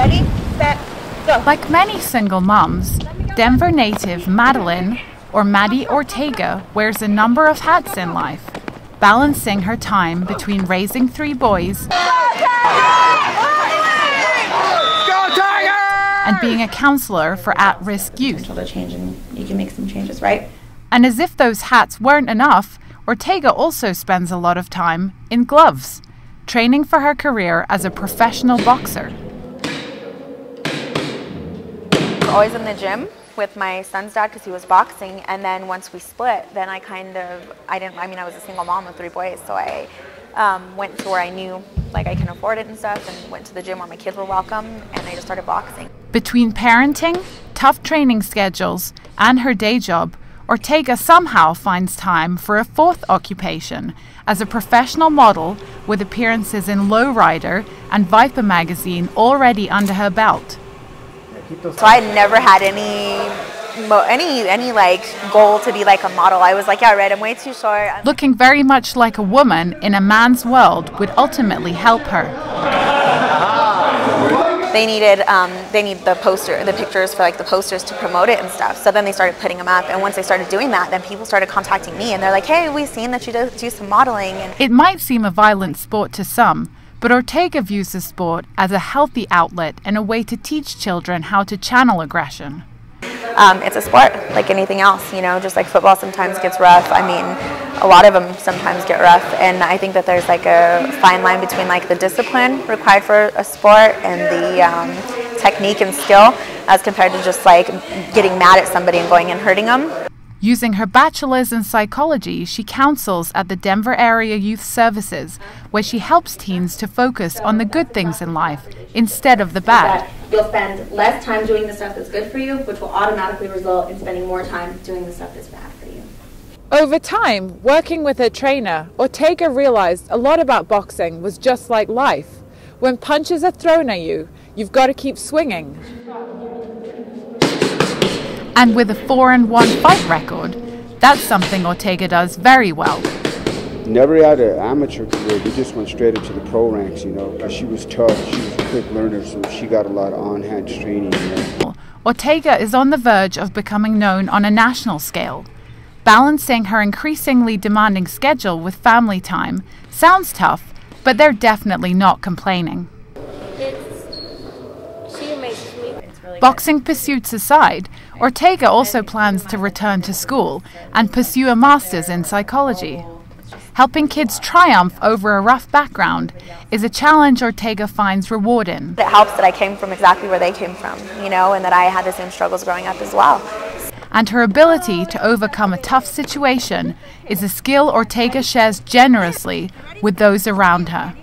Ready, set, go. Like many single mums, Denver native Madeline, or Maddi Ortega, wears a number of hats in life, balancing her time between raising 3 boys and being a counselor for at-risk youth. To change, and you can make some changes, right? And as if those hats weren't enough, Ortega also spends a lot of time in gloves, training for her career as a professional boxer. We're always in the gym with my son's dad because he was boxing, and then once we split, then I was a single mom with 3 boys, so I went to where I knew like I can afford it and stuff, and went to the gym where my kids were welcome, and I just started boxing. Between parenting, tough training schedules, and her day job, Ortega somehow finds time for a 4th occupation as a professional model with appearances in Lowrider and Viper magazine already under her belt. So I had never had any like goal to be like a model. I was like, yeah, right, I'm way too short. Looking very much like a woman in a man's world would ultimately help her. They need the pictures for like the posters to promote it and stuff. So then they started putting them up, and once they started doing that, then people started contacting me, and they're like, hey, we've seen that you do some modeling. And it might seem a violent sport to some, but Ortega views the sport as a healthy outlet and a way to teach children how to channel aggression. It's a sport like anything else, you know, just like football sometimes gets rough. I mean, a lot of them sometimes get rough, and I think that there's like a fine line between like the discipline required for a sport and the technique and skill, as compared to just like getting mad at somebody and going and hurting them. Using her bachelor's in psychology, she counsels at the Denver Area Youth Services, where she helps teens to focus on the good things in life instead of the bad. You'll spend less time doing the stuff that's good for you, which will automatically result in spending more time doing the stuff that's bad for you. Over time, working with her trainer, Ortega realized a lot about boxing was just like life. When punches are thrown at you, you've got to keep swinging. And with a 4-1 fight record, that's something Ortega does very well. Never had an amateur career. We just went straight into the pro ranks, you know, because she was tough. She was a quick learner, so she got a lot of on-hand training. You know. Ortega is on the verge of becoming known on a national scale. Balancing her increasingly demanding schedule with family time sounds tough, but they're definitely not complaining. She amazes me. Boxing pursuits aside, Ortega also plans to return to school and pursue a master's in psychology. Helping kids triumph over a rough background is a challenge Ortega finds rewarding. It helps that I came from exactly where they came from, you know, and that I had the same struggles growing up as well. And her ability to overcome a tough situation is a skill Ortega shares generously with those around her.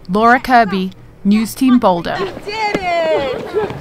Laura Kirby, News Team Boulder. You did it!